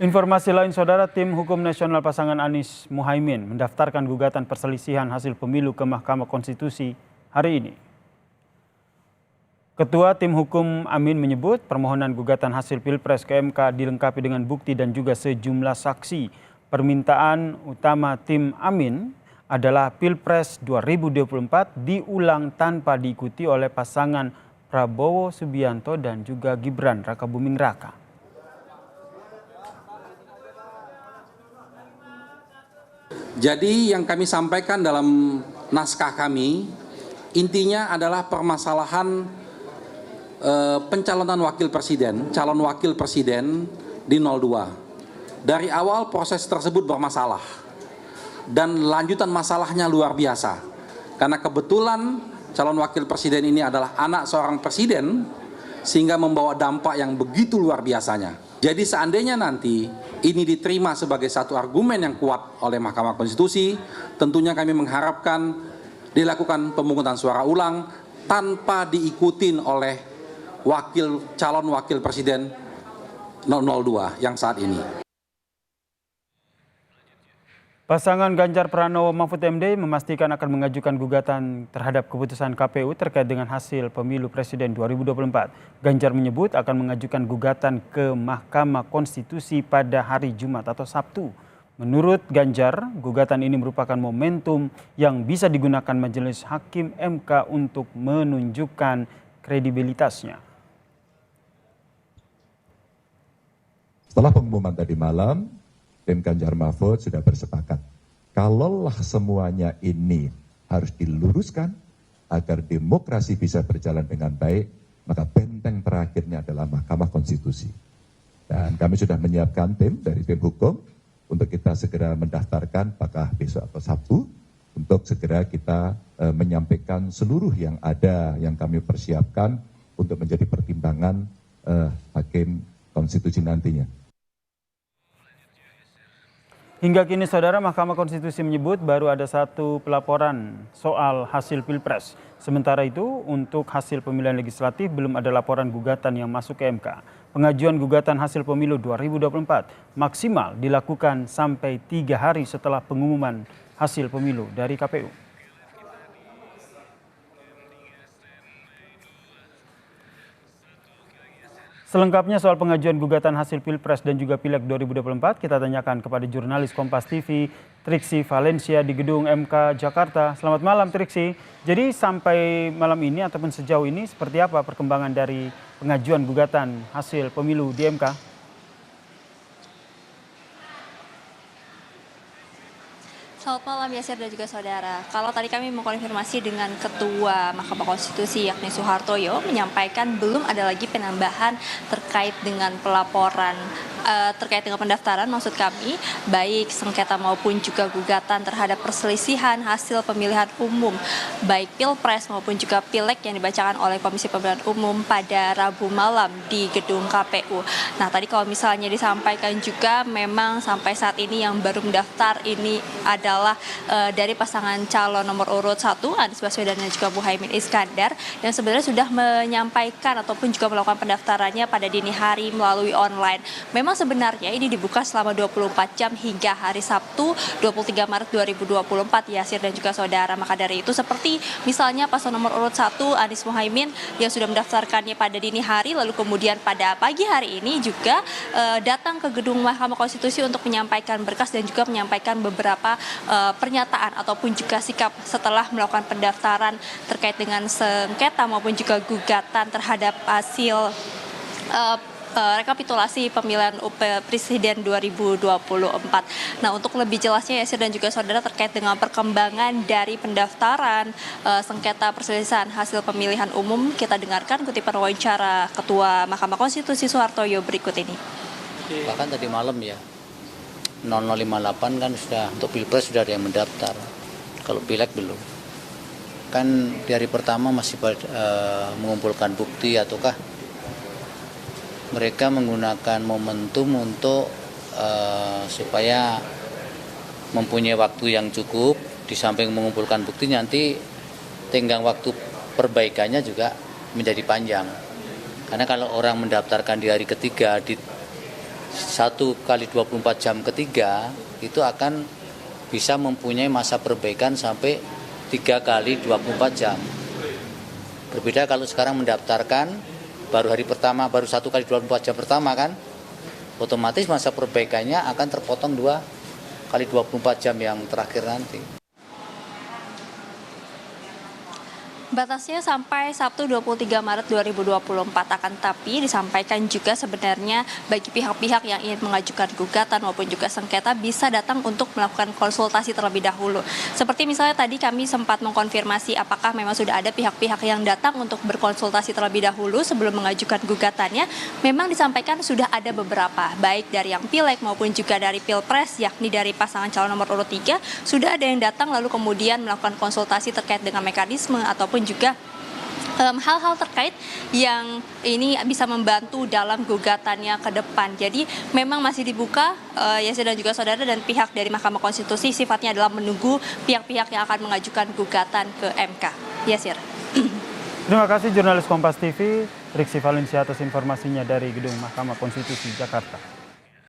Informasi lain, Saudara, Tim Hukum Nasional pasangan Anies Muhaimin mendaftarkan gugatan perselisihan hasil pemilu ke Mahkamah Konstitusi hari ini. Ketua Tim Hukum Amin menyebut permohonan gugatan hasil Pilpres ke MK dilengkapi dengan bukti dan juga sejumlah saksi. Permintaan utama Tim Amin adalah Pilpres 2024 diulang tanpa diikuti oleh pasangan Prabowo Subianto dan juga Gibran Rakabuming Raka. Jadi yang kami sampaikan dalam naskah kami, intinya adalah permasalahan pencalonan calon wakil presiden di 02. Dari awal proses tersebut bermasalah dan lanjutan masalahnya luar biasa. Karena kebetulan calon wakil presiden ini adalah anak seorang presiden sehingga membawa dampak yang begitu luar biasanya. Jadi seandainya nanti ini diterima sebagai satu argumen yang kuat oleh Mahkamah Konstitusi, tentunya kami mengharapkan dilakukan pemungutan suara ulang tanpa diikutin oleh calon wakil presiden 002 yang saat ini. Pasangan Ganjar Pranowo Mahfud MD memastikan akan mengajukan gugatan terhadap keputusan KPU terkait dengan hasil pemilu presiden 2024. Ganjar menyebut akan mengajukan gugatan ke Mahkamah Konstitusi pada hari Jumat atau Sabtu. Menurut Ganjar, gugatan ini merupakan momentum yang bisa digunakan Majelis Hakim MK untuk menunjukkan kredibilitasnya. Setelah pengumuman tadi malam, tim Ganjar Mahfud sudah bersepakat. Kalaulah semuanya ini harus diluruskan agar demokrasi bisa berjalan dengan baik, maka benteng terakhirnya adalah Mahkamah Konstitusi. Dan kami sudah menyiapkan tim dari tim hukum untuk kita segera mendaftarkan apakah besok atau Sabtu untuk segera kita menyampaikan seluruh yang ada yang kami persiapkan untuk menjadi pertimbangan Hakim Konstitusi nantinya. Hingga kini, Saudara, Mahkamah Konstitusi menyebut baru ada satu pelaporan soal hasil Pilpres. Sementara itu, untuk hasil pemilihan legislatif belum ada laporan gugatan yang masuk ke MK. Pengajuan gugatan hasil pemilu 2024 maksimal dilakukan sampai 3 hari setelah pengumuman hasil pemilu dari KPU. Selengkapnya soal pengajuan gugatan hasil Pilpres dan juga Pileg 2024, kita tanyakan kepada jurnalis Kompas TV, Triksi Valencia di Gedung MK Jakarta. Selamat malam, Triksi. Jadi sampai malam ini ataupun sejauh ini seperti apa perkembangan dari pengajuan gugatan hasil pemilu di MK? Selamat malam Yasir dan juga saudara. Kalau tadi kami mengkonfirmasi dengan Ketua Mahkamah Konstitusi yakni Soehartoyo menyampaikan belum ada lagi penambahan terkait dengan pelaporan terkait dengan pendaftaran, maksud kami baik sengketa maupun juga gugatan terhadap perselisihan hasil pemilihan umum baik Pilpres maupun juga Pileg yang dibacakan oleh Komisi Pemilihan Umum pada Rabu malam di gedung KPU. Nah, tadi kalau misalnya disampaikan juga memang sampai saat ini yang baru mendaftar ini adalah dari pasangan calon nomor urut 1 Anies Baswedan dan juga Muhaimin Iskandar, dan sebenarnya sudah menyampaikan ataupun juga melakukan pendaftarannya pada dini hari melalui online. Memang sebenarnya ini dibuka selama 24 jam hingga hari Sabtu 23 Maret 2024 Yasir dan juga saudara. Maka dari itu seperti misalnya paslon nomor urut 1 Anies Muhaimin yang sudah mendaftarkannya pada dini hari, lalu kemudian pada pagi hari ini juga datang ke gedung Mahkamah Konstitusi untuk menyampaikan berkas dan juga menyampaikan beberapa pernyataan ataupun juga sikap setelah melakukan pendaftaran terkait dengan sengketa maupun juga gugatan terhadap hasil rekapitulasi pemilihan presiden 2024. Nah, untuk lebih jelasnya Yasir dan juga saudara terkait dengan perkembangan dari pendaftaran sengketa perselisihan hasil pemilihan umum, kita dengarkan kutipan wawancara Ketua Mahkamah Konstitusi Soehartoyo berikut ini. Bahkan tadi malam ya 0058 kan sudah untuk Pilpres sudah ada yang mendaftar. Kalau Pileg belum. Kan di hari pertama masih mengumpulkan bukti ataukah mereka menggunakan momentum untuk supaya mempunyai waktu yang cukup, di samping mengumpulkan bukti nanti tenggang waktu perbaikannya juga menjadi panjang. Karena kalau orang mendaftarkan di hari ketiga 1 kali 24 jam ketiga itu akan bisa mempunyai masa perbaikan sampai 3 kali 24 jam. Berbeda kalau sekarang mendaftarkan baru hari pertama, baru 1 kali 24 jam pertama kan, otomatis masa perbaikannya akan terpotong 2 kali 24 jam yang terakhir nanti. Batasnya sampai Sabtu 23 Maret 2024 akan tapi disampaikan juga sebenarnya bagi pihak-pihak yang ingin mengajukan gugatan maupun juga sengketa bisa datang untuk melakukan konsultasi terlebih dahulu. Seperti misalnya tadi kami sempat mengkonfirmasi apakah memang sudah ada pihak-pihak yang datang untuk berkonsultasi terlebih dahulu sebelum mengajukan gugatannya. Memang disampaikan sudah ada beberapa, baik dari yang Pileg maupun juga dari Pilpres, yakni dari pasangan calon nomor urut 3, sudah ada yang datang lalu kemudian melakukan konsultasi terkait dengan mekanisme ataupun juga hal-hal terkait yang ini bisa membantu dalam gugatannya ke depan. Jadi memang masih dibuka, Yasir dan juga saudara, dan pihak dari Mahkamah Konstitusi sifatnya adalah menunggu pihak-pihak yang akan mengajukan gugatan ke MK. Yasir. Terima kasih jurnalis Kompas TV, Riksi Valencia atas informasinya dari Gedung Mahkamah Konstitusi Jakarta.